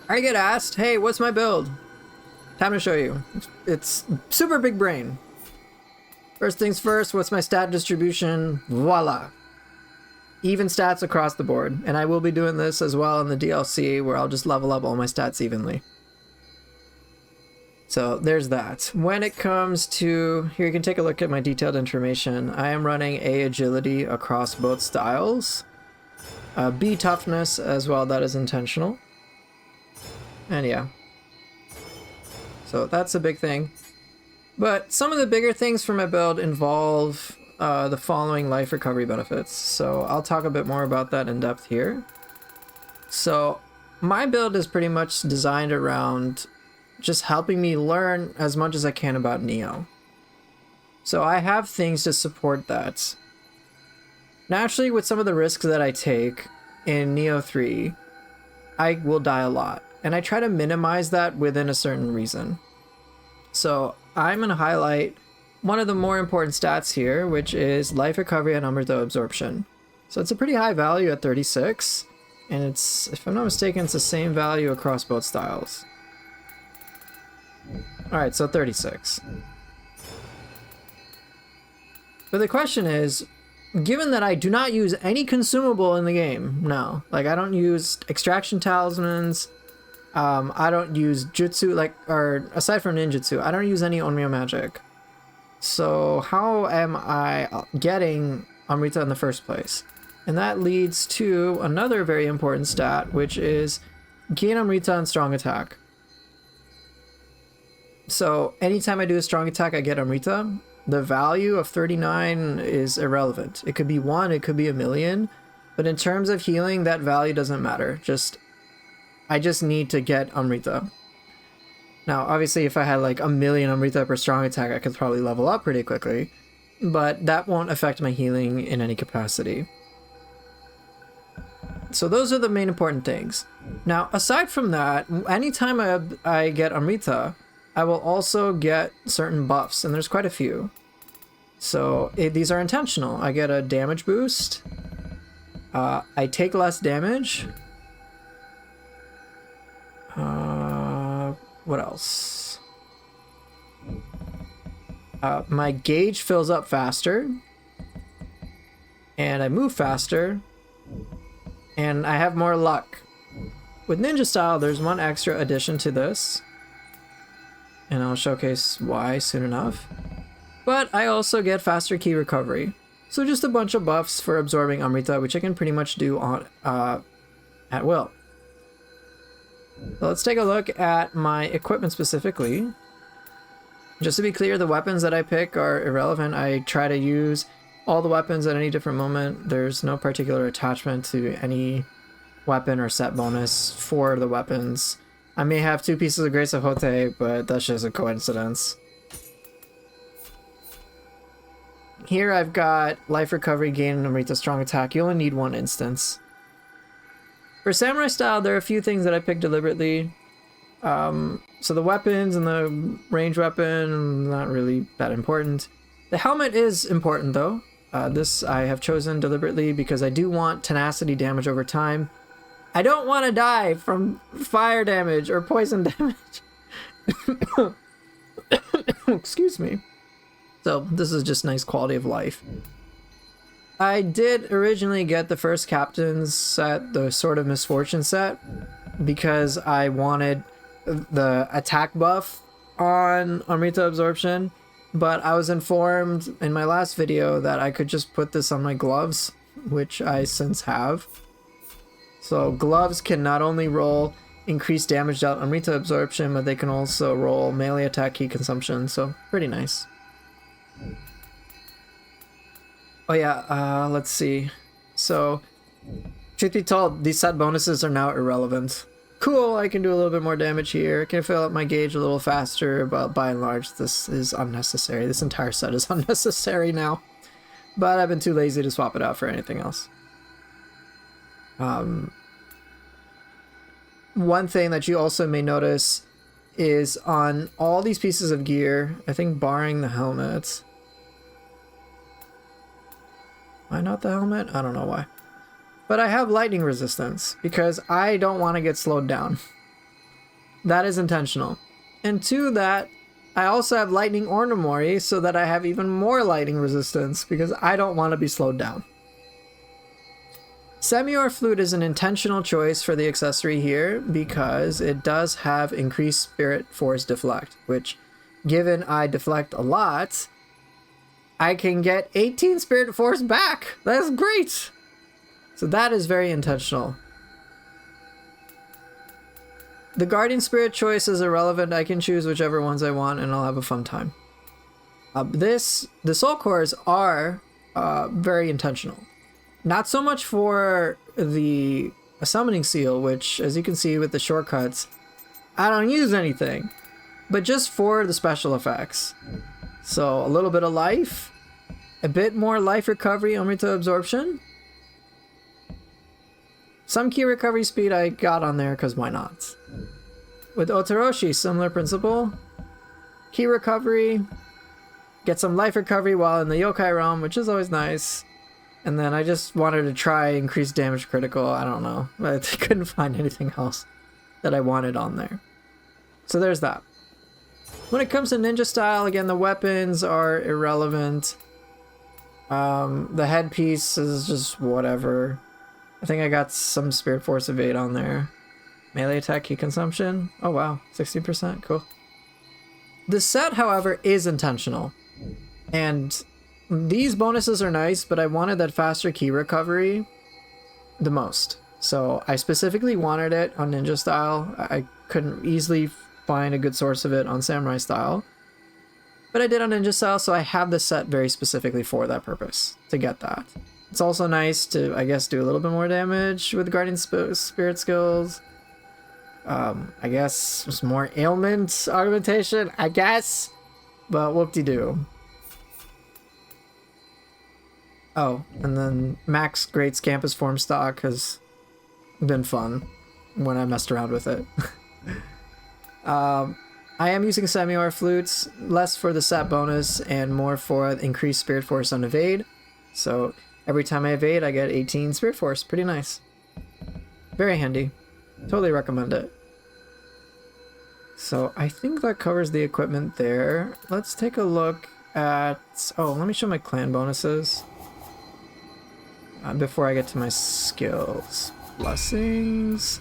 I get asked, hey, what's my build? Time to show you. It's super big brain. First things first, what's my stat distribution? Voila. Even stats across the board. And I will be doing this as well in the DLC where I'll just level up all my stats evenly. So there's that. When it comes to, here you can take a look at my detailed information. I am running A agility across both styles. B toughness as well, that is intentional. And yeah. So that's a big thing. But some of the bigger things for my build involve the following life recovery benefits. So I'll talk a bit more about that in depth here. So my build is pretty much designed around just helping me learn as much as I can about Nioh. So I have things to support that. Naturally, with some of the risks that I take in Nioh 3, I will die a lot. And I try to minimize that within a certain reason. So I'm going to highlight one of the more important stats here, which is life recovery and Amrita absorption. So it's a pretty high value at 36. And it's, if I'm not mistaken, it's the same value across both styles. Alright, so 36. But the question is, given that I do not use any consumable in the game, no. Like, I don't use extraction talismans, I don't use jutsu, like, or aside from ninjutsu, I don't use any Onryo magic. So how am I getting Amrita in the first place? And that leads to another very important stat, which is gain Amrita and strong attack. So anytime I do a strong attack, I get Amrita. The value of 39 is irrelevant. It could be 1, it could be 1,000,000, but in terms of healing, that value doesn't matter. I just need to get Amrita. Now, obviously, if I had like 1,000,000 Amrita per strong attack, I could probably level up pretty quickly, but that won't affect my healing in any capacity. So those are the main important things. Now, aside from that, anytime I get Amrita, I will also get certain buffs, and there's quite a few. So these are intentional. I get a damage boost. I take less damage. What else? My gauge fills up faster. And I move faster. And I have more luck. With Ninja Style, there's one extra addition to this. And I'll showcase why soon enough. But I also get faster key recovery. So just a bunch of buffs for absorbing Amrita, which I can pretty much do on at will. So let's take a look at my equipment specifically. Just to be clear, the weapons that I pick are irrelevant. I try to use all the weapons at any different moment. There's no particular attachment to any weapon or set bonus for the weapons. I may have 2 pieces of Grace of Hote, but that's just a coincidence. Here I've got life recovery, gain, and Amrita strong attack. You only need 1 instance. For Samurai Style, there are a few things that I picked deliberately. So the weapons and the range weapon, not really that important. The helmet is important though. This I have chosen deliberately because I do want tenacity damage over time. I don't want to die from fire damage or poison damage. Excuse me. So this is just nice quality of life. I did originally get the first captain's set, the Sword of Misfortune set, because I wanted the attack buff on Amrita absorption, but I was informed in my last video that I could just put this on my gloves, which I since have. So gloves can not only roll increased damage dealt Amrita absorption, but they can also roll melee attack key consumption, so pretty nice. Oh yeah, let's see. So, truth be told, these set bonuses are now irrelevant. Cool, I can do a little bit more damage here. I can fill up my gauge a little faster, but by and large, this is unnecessary. This entire set is unnecessary now. But I've been too lazy to swap it out for anything else. One thing that you also may notice is on all these pieces of gear, I think barring the helmet. Why not the helmet? I don't know why. But I have lightning resistance because I don't want to get slowed down. That is intentional. And to that, I also have Lightning Ornamori so that I have even more lightning resistance because I don't want to be slowed down. Semi-Or Flute is an intentional choice for the accessory here because it does have increased Spirit Force Deflect, which, given I deflect a lot, I can get 18 Spirit Force back. That's great. So that is very intentional. The Guardian Spirit choice is irrelevant. I can choose whichever ones I want and I'll have a fun time. The Soul Cores are very intentional. Not so much for the Summoning Seal, which, as you can see with the shortcuts, I don't use anything, but just for the special effects. So a little bit of life, a bit more life recovery, Omito Absorption. Some key recovery speed I got on there because why not? With Otoroshi, similar principle. Key recovery, get some life recovery while in the yokai realm, which is always nice. And then I just wanted to try increase damage critical. I don't know. I couldn't find anything else that I wanted on there. So there's that. When it comes to ninja style, again, the weapons are irrelevant. The headpiece is just whatever. I think I got some Spirit Force Evade on there. Melee attack key consumption. Oh wow, 60%, cool. The set, however, is intentional. And these bonuses are nice, but I wanted that faster key recovery the most. So I specifically wanted it on ninja style. I couldn't easily find a good source of it on samurai style. But I did on ninja style, so I have this set very specifically for that purpose, to get that. It's also nice to, I guess, do a little bit more damage with Guardian Spirit skills. I guess some more ailment augmentation, I guess. But whoop-de-doo. Oh, and then Max Great's Campus Form stock has been fun when I messed around with it. I am using Semi-Or Flutes, less for the stat bonus and more for increased Spirit Force on Evade. So every time I evade, I get 18 Spirit Force. Pretty nice. Very handy. Totally recommend it. So I think that covers the equipment there. Let's take a look at... Oh, let me show my clan bonuses. Before I get to my skills. Blessings.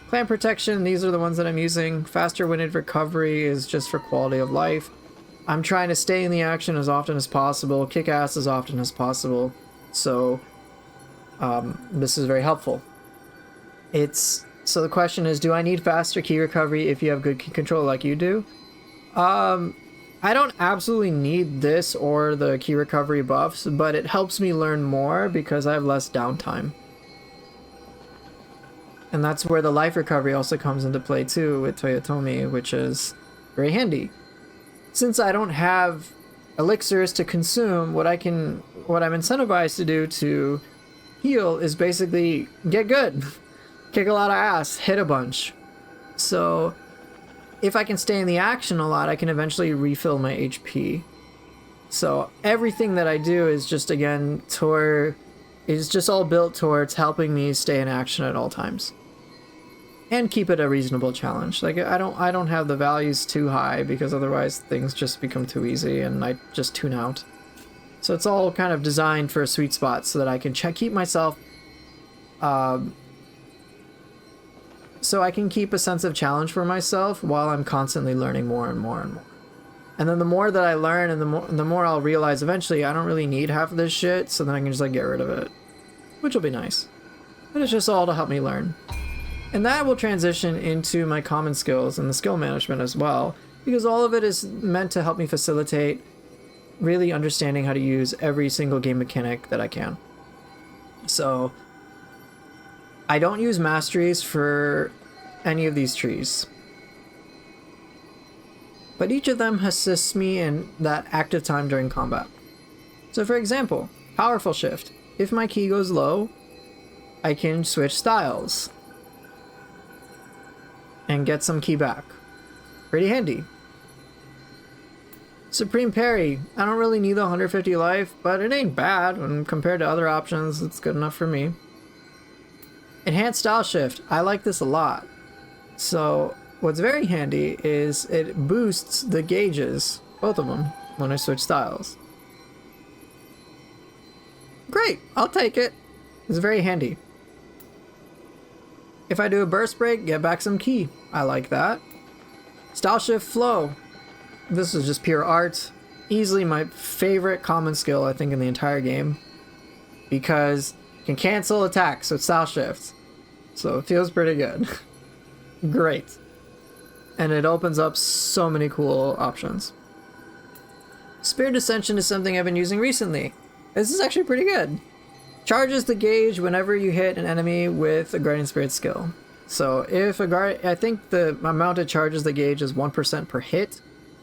Clan protection, these are the ones that I'm using. Faster winded recovery is just for quality of life. I'm trying to stay in the action as often as possible, kick ass as often as possible. So this is very helpful. So the question is, do I need faster key recovery if you have good key control like you do? I don't absolutely need this or the key recovery buffs, but it helps me learn more because I have less downtime. And that's where the life recovery also comes into play too with Toyotomi, which is very handy. Since I don't have elixirs to consume, what I'm incentivized to do to heal is basically get good. Kick a lot of ass, hit a bunch. So if I can stay in the action a lot, I can eventually refill my HP. So everything that I do is just, again, is just all built towards helping me stay in action at all times. And keep it a reasonable challenge. Like, I don't have the values too high because otherwise things just become too easy and I just tune out. So it's all kind of designed for a sweet spot so that I can keep myself... So I can keep a sense of challenge for myself while I'm constantly learning more and more and more. And then the more that I learn and the more I'll realize eventually I don't really need half of this shit, so then I can just like get rid of it. Which will be nice. But it's just all to help me learn. And that will transition into my common skills and the skill management as well, because all of it is meant to help me facilitate really understanding how to use every single game mechanic that I can. So I don't use masteries for any of these trees. But each of them assists me in that active time during combat. So for example, Powerful Shift. If my ki goes low, I can switch styles and get some ki back. Pretty handy. Supreme Parry. I don't really need the 150 life, but it ain't bad when compared to other options. It's good enough for me. Enhanced Style Shift. I like this a lot. So what's very handy is it boosts the gauges, both of them, when I switch styles. Great, I'll take it. It's very handy. If I do a burst break, get back some ki. I like that. Style shift flow. This is just pure art. Easily my favorite common skill, I think, in the entire game. Because you can cancel attacks with style shifts. So it feels pretty good. Great. And it opens up so many cool options. Spirit Ascension is something I've been using recently. This is actually pretty good. Charges the gauge whenever you hit an enemy with a Guardian Spirit skill. So if a guard, I think the amount it charges the gauge is 1% per hit.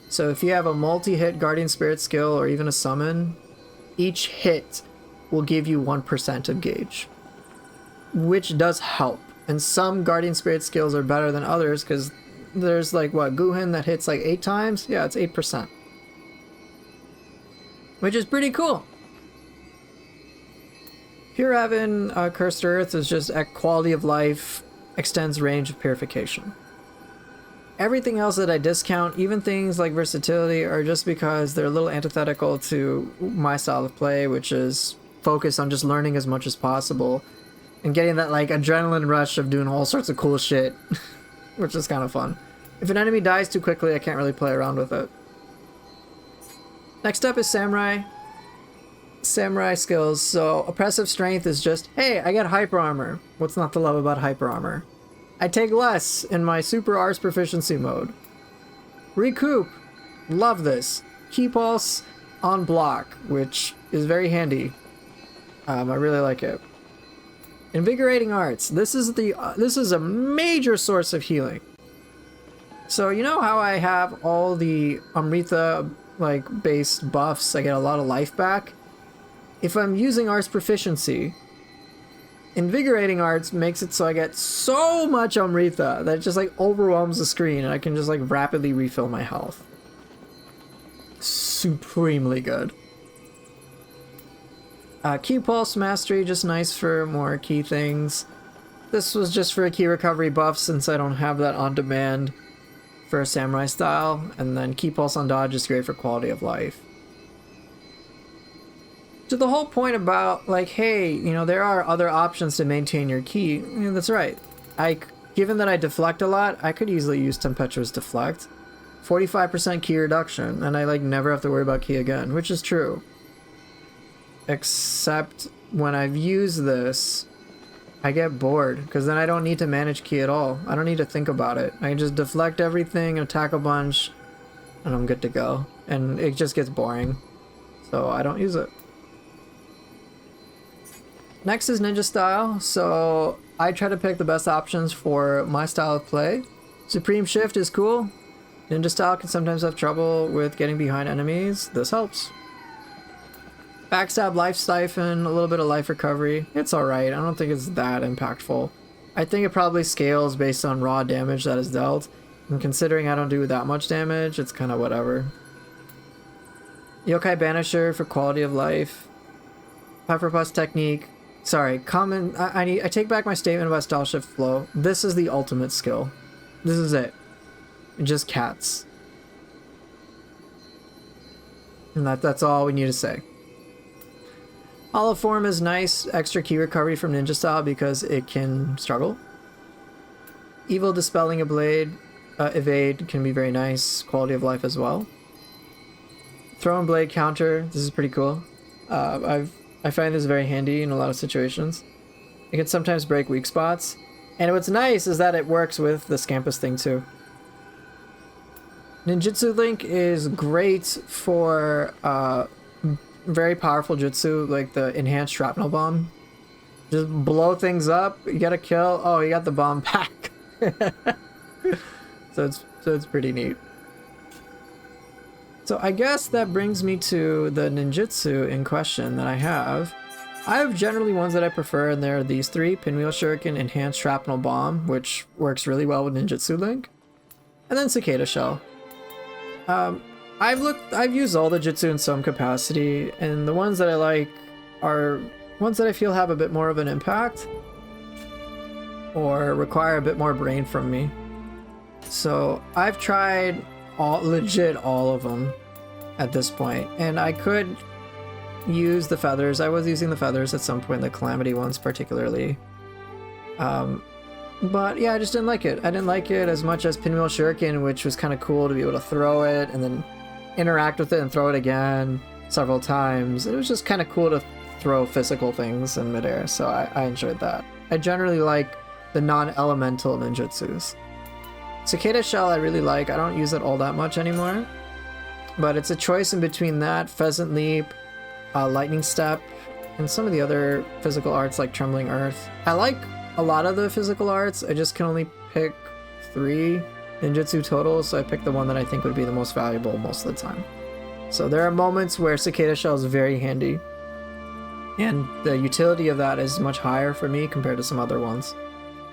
So if you have a multi-hit Guardian Spirit skill or even a summon, each hit will give you 1% of gauge, which does help. And some Guardian Spirit skills are better than others because there's like what, Guhin that hits like 8 times? Yeah, it's 8%. Which is pretty cool. Pure Heaven, Cursed Earth is just a quality of life, extends range of purification. Everything else that I discount, even things like versatility, are just because they're a little antithetical to my style of play, which is focus on just learning as much as possible and getting that like adrenaline rush of doing all sorts of cool shit, which is kind of fun. If an enemy dies too quickly, I can't really play around with it. Next up is Samurai. Samurai skills. So oppressive strength is just, hey, I get hyper armor. What's not to love about hyper armor? I take less in my super arts proficiency mode. Recoup. Love this. Ki pulse on block, which is very handy. I really like it. Invigorating arts. This is a major source of healing. So you know how I have all the Amrita like based buffs, I get a lot of life back? If I'm using arts proficiency, Invigorating Arts makes it so I get so much Amrita that it just like overwhelms the screen and I can just like rapidly refill my health. Supremely good. Ki Pulse Mastery, just nice for more key things. This was just for a key recovery buff since I don't have that on demand for a samurai style. And then Ki Pulse on dodge is great for quality of life. To the whole point about like, hey, you know, there are other options to maintain your ki. Yeah, that's right. Given that I deflect a lot, I could easily use Tempestuous Deflect. 45% ki reduction, and I like never have to worry about ki again, which is true. Except when I've used this, I get bored, because then I don't need to manage ki at all. I don't need to think about it. I can just deflect everything, attack a bunch, and I'm good to go. And it just gets boring. So I don't use it. Next is Ninja Style, so I try to pick the best options for my style of play. Supreme Shift is cool. Ninja Style can sometimes have trouble with getting behind enemies. This helps. Backstab, Life Siphon, a little bit of life recovery. It's alright, I don't think it's that impactful. I think it probably scales based on raw damage that is dealt. And considering I don't do that much damage, it's kind of whatever. Yokai Banisher for quality of life. Pufferpuss Technique. Sorry, I take back my statement about Style Shift Flow. This is the ultimate skill. This is it. Just cats. And that's all we need to say. Hollow Form is nice, extra key recovery from Ninja Style because it can struggle. Evil Dispelling a Blade, Evade can be very nice, quality of life as well. Throw and Blade counter, this is pretty cool. I find this very handy in a lot of situations. It can sometimes break weak spots. And what's nice is that it works with the Scampus thing too. Ninjutsu Link is great for very powerful jutsu, like the enhanced shrapnel bomb. Just blow things up, you get a kill, oh, you got the bomb back. So it's pretty neat. So I guess that brings me to the ninjutsu in question that I have. I have generally ones that I prefer, and there are these three: Pinwheel Shuriken, Enhanced Shrapnel Bomb, which works really well with Ninjutsu Link, and then Cicada Shell. I've used all the jutsu in some capacity, and the ones that I like are ones that I feel have a bit more of an impact or require a bit more brain from me. So I've tried legit all of them at this point, and I could use the feathers. I was using the feathers at some point, the Calamity ones particularly. But yeah, I just didn't like it. I didn't like it as much as Pinwheel Shuriken, which was kind of cool to be able to throw it and then interact with it and throw it again several times. It was just kind of cool to throw physical things in midair, so I enjoyed that. I generally like the non-elemental ninjutsus. Cicada Shell I really like. I don't use it all that much anymore, but it's a choice in between that, Pheasant Leap, Lightning Step, and some of the other physical arts like Trembling Earth. I like a lot of the physical arts. I just can only pick 3 ninjutsu total, so I picked the one that I think would be the most valuable most of the time. So there are moments where Cicada Shell is very handy, and the utility of that is much higher for me compared to some other ones.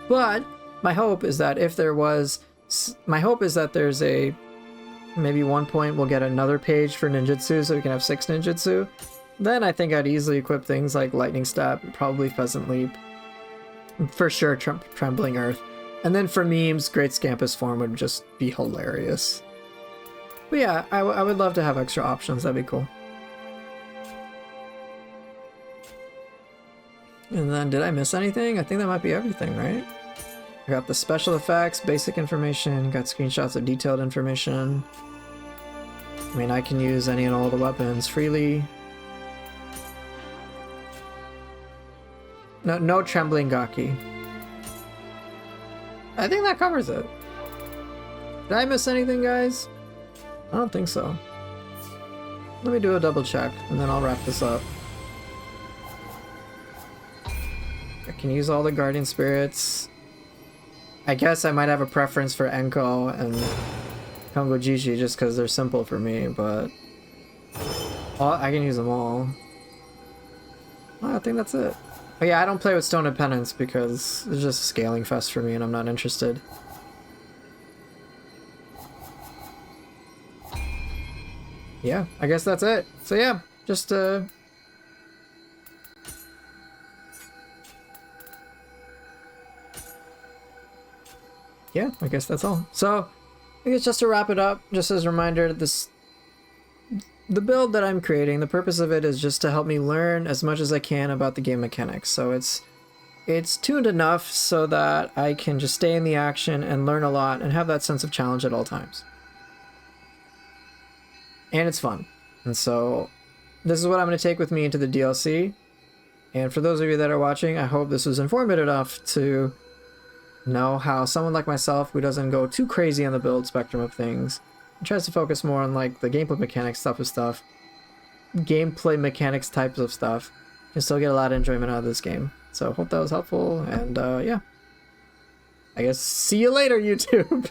But my hope is that there's a maybe one point we'll get another page for ninjutsu, so we can have 6 ninjutsu. Then I think I'd easily equip things like Lightning Step, probably Pheasant Leap, for sure Trembling Earth, and then for memes, Great Scampus Form would just be hilarious. But yeah, I would love to have extra options. That'd be cool. And then did I miss anything? I think that might be everything, right? I got the special effects, basic information, got screenshots of detailed information. I mean, I can use any and all the weapons freely. No Trembling Gaki. I think that covers it. Did I miss anything, guys? I don't think so. Let me do a double check, and then I'll wrap this up. I can use all the Guardian Spirits. I guess I might have a preference for Enko and Kongo Jishi just because they're simple for me, but I can use them all. I think that's it. But yeah, I don't play with Stone of Penance because it's just a scaling fest for me and I'm not interested. Yeah, I guess that's it. So yeah, just yeah, I guess that's all. So I guess just to wrap it up, just as a reminder, the build that I'm creating, the purpose of it is just to help me learn as much as I can about the game mechanics. So it's tuned enough so that I can just stay in the action and learn a lot and have that sense of challenge at all times. And it's fun. And so this is what I'm going to take with me into the DLC. And for those of you that are watching, I hope this was informative enough to know how someone like myself, who doesn't go too crazy on the build spectrum of things, and tries to focus more on like the gameplay mechanics gameplay mechanics types of stuff, can still get a lot of enjoyment out of this game. So hope that was helpful, and yeah, I guess see you later, YouTube.